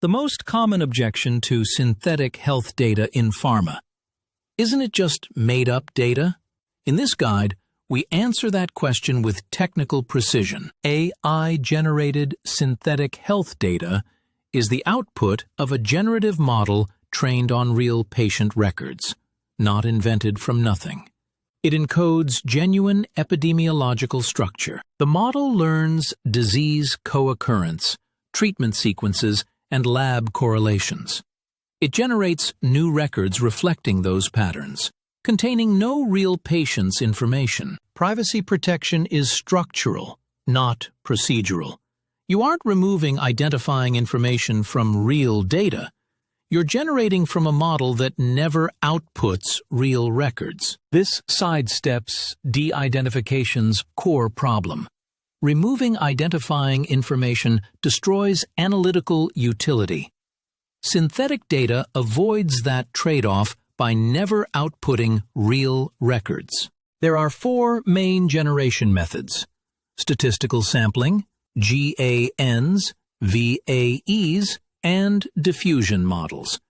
The most common objection to synthetic health data in pharma. Isn't it just made-up data? In this guide, we answer that question with technical precision. AI-generated synthetic health data is the output of a generative model trained on real patient records, not invented from nothing. It encodes genuine epidemiological structure. The model learns disease co-occurrence, treatment sequences, and lab correlations. It generates new records reflecting those patterns, containing no real patient's information. Privacy protection is structural, not procedural. You aren't removing identifying information from real data. You're generating from a model that never outputs real records. This sidesteps de-identification's core problem. Removing identifying information destroys analytical utility. Synthetic data avoids that trade-off by never outputting real records. There are 4 main generation methods: statistical sampling, GANs, VAEs, and diffusion models.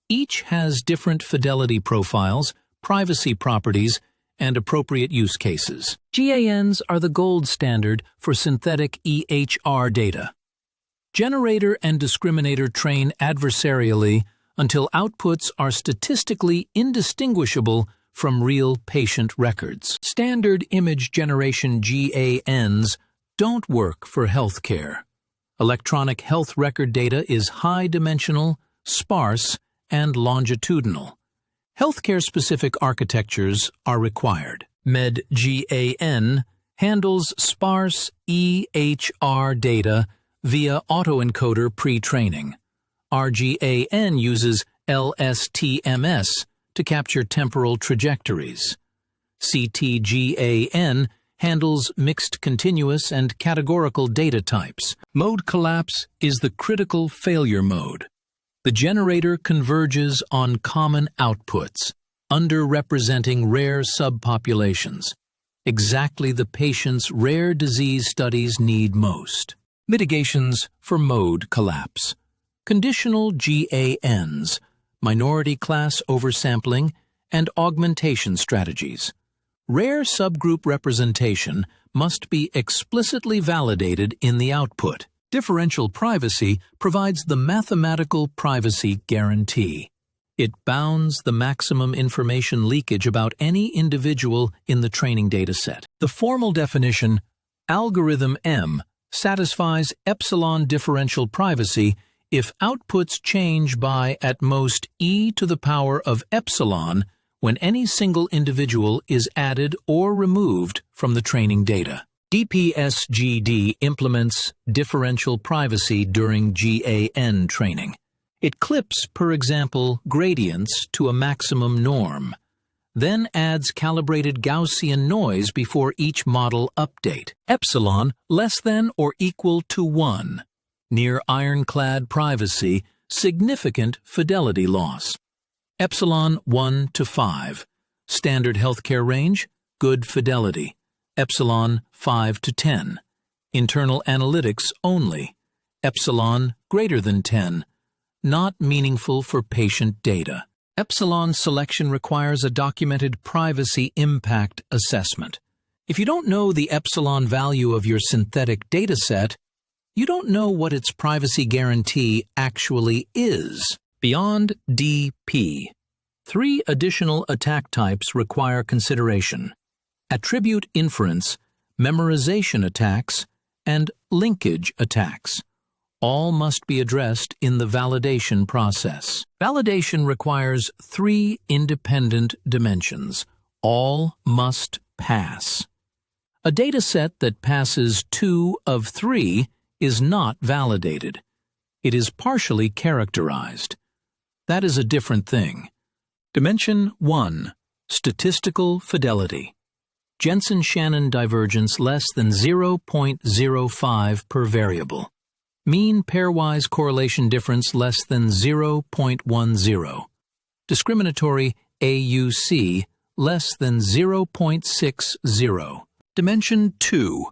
Each has different fidelity profiles, privacy properties, and appropriate use cases. GANs are the gold standard for synthetic EHR data. Generator and discriminator train adversarially until outputs are statistically indistinguishable from real patient records. Standard image generation GANs don't work for healthcare. Electronic health record data is high-dimensional, sparse, and longitudinal. Healthcare-specific architectures are required. MedGAN handles sparse EHR data via autoencoder pre-training. RGAN uses LSTMS to capture temporal trajectories. CTGAN handles mixed continuous and categorical data types. Mode collapse is the critical failure mode. The generator converges on common outputs, underrepresenting rare subpopulations, exactly the patient's rare disease studies need most. Mitigations for mode collapse. Conditional GANs, minority class oversampling, and augmentation strategies. Rare subgroup representation must be explicitly validated in the output. Differential privacy provides the mathematical privacy guarantee. It bounds the maximum information leakage about any individual in the training dataset. The formal definition, algorithm M, satisfies epsilon differential privacy if outputs change by at most e to the power of epsilon when any single individual is added or removed from the training data. DPSGD implements differential privacy during GAN training. It clips, per example, gradients to a maximum norm, then adds calibrated Gaussian noise before each model update. Epsilon less than or equal to 1. Near ironclad privacy, significant fidelity loss. Epsilon 1 to 5. Standard healthcare range, good fidelity. Epsilon 5 to 10. Internal analytics only. Epsilon greater than 10. Not meaningful for patient data. Epsilon selection requires a documented privacy impact assessment. If you don't know the epsilon value of your synthetic dataset, you don't know what its privacy guarantee actually is. Beyond DP, 3 additional attack types require consideration: attribute inference, memorization attacks, and linkage attacks. All must be addressed in the validation process. Validation requires 3 independent dimensions. All must pass. A dataset that passes 2 of 3 is not validated. It is partially characterized. That is a different thing. Dimension 1. Statistical fidelity. Jensen-Shannon divergence less than 0.05 per variable. Mean pairwise correlation difference less than 0.10. Discriminatory AUC less than 0.60. Dimension 2.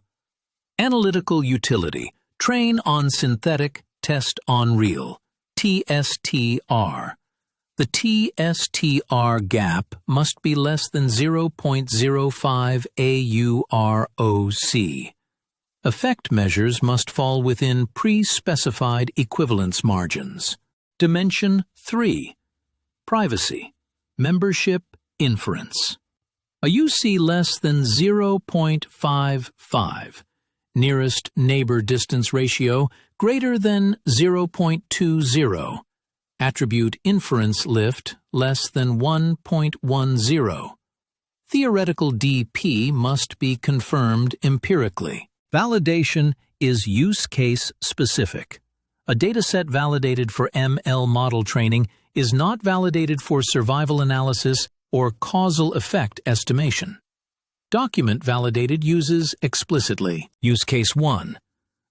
Analytical utility. Train on synthetic, test on real. TSTR. The TSTR gap must be less than 0.05 AUROC. Effect measures must fall within pre-specified equivalence margins. Dimension 3. Privacy. Membership inference. A UC less than 0.55. Nearest neighbor distance ratio greater than 0.20. Attribute inference lift less than 1.10. Theoretical DP must be confirmed empirically. Validation is use case specific. A dataset validated for ML model training is not validated for survival analysis or causal effect estimation. Document validated uses explicitly. Use case 1.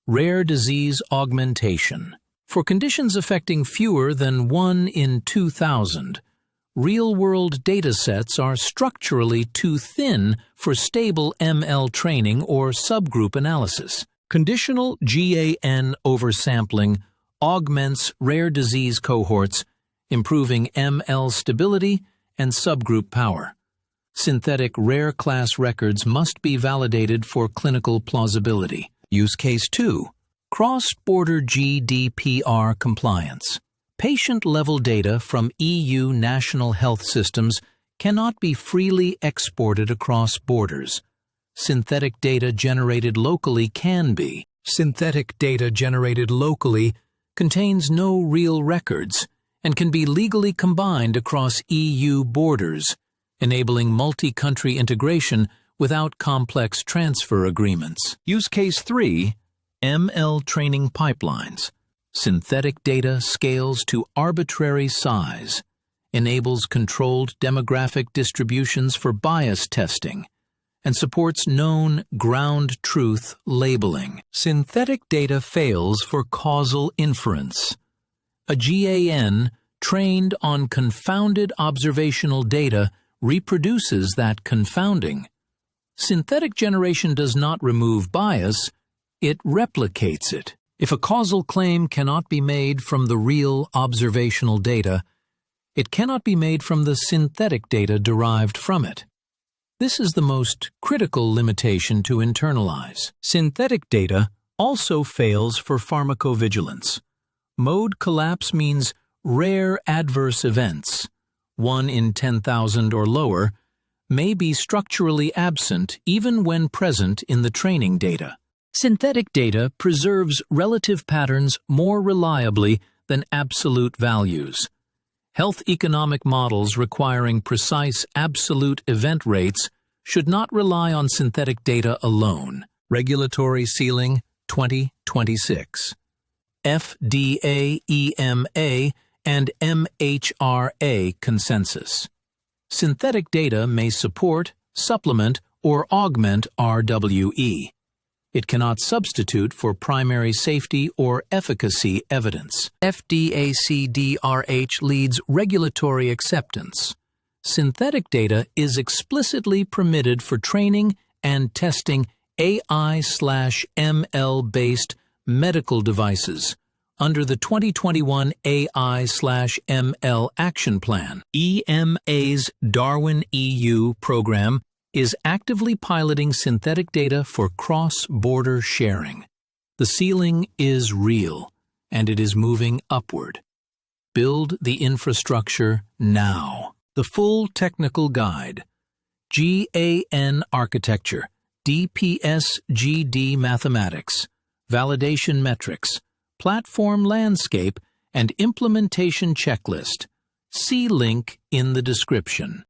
Rare disease augmentation. For conditions affecting fewer than 1 in 2,000, real-world datasets are structurally too thin for stable ML training or subgroup analysis. Conditional GAN oversampling augments rare disease cohorts, improving ML stability and subgroup power. Synthetic rare class records must be validated for clinical plausibility. Use case 2. Cross-border GDPR compliance. Patient-level data from EU national health systems cannot be freely exported across borders. Synthetic data generated locally can be. Synthetic data generated locally contains no real records and can be legally combined across EU borders, enabling multi-country integration without complex transfer agreements. Use case 3. ML training pipelines. Synthetic data scales to arbitrary size, enables controlled demographic distributions for bias testing, and supports known ground truth labeling. Synthetic data fails for causal inference. A GAN trained on confounded observational data reproduces that confounding. Synthetic generation does not remove bias, it replicates it. If a causal claim cannot be made from the real observational data, it cannot be made from the synthetic data derived from it. This is the most critical limitation to internalize. Synthetic data also fails for pharmacovigilance. Mode collapse means rare adverse events, 1 in 10,000 or lower, may be structurally absent even when present in the training data. Synthetic data preserves relative patterns more reliably than absolute values. Health economic models requiring precise absolute event rates should not rely on synthetic data alone. Regulatory Ceiling 2026. FDA, EMA, and MHRA consensus. Synthetic data may support, supplement, or augment RWE. It cannot substitute for primary safety or efficacy evidence. FDACDRH leads regulatory acceptance. Synthetic data is explicitly permitted for training and testing AI/ML-based medical devices under the 2021 AI/ML Action Plan. EMA's Darwin EU program is actively piloting synthetic data for cross-border sharing. The ceiling is real, and it is moving upward. Build the infrastructure now. The full technical guide. GAN architecture, DPS-GD mathematics, validation metrics, platform landscape, and implementation checklist. See link in the description.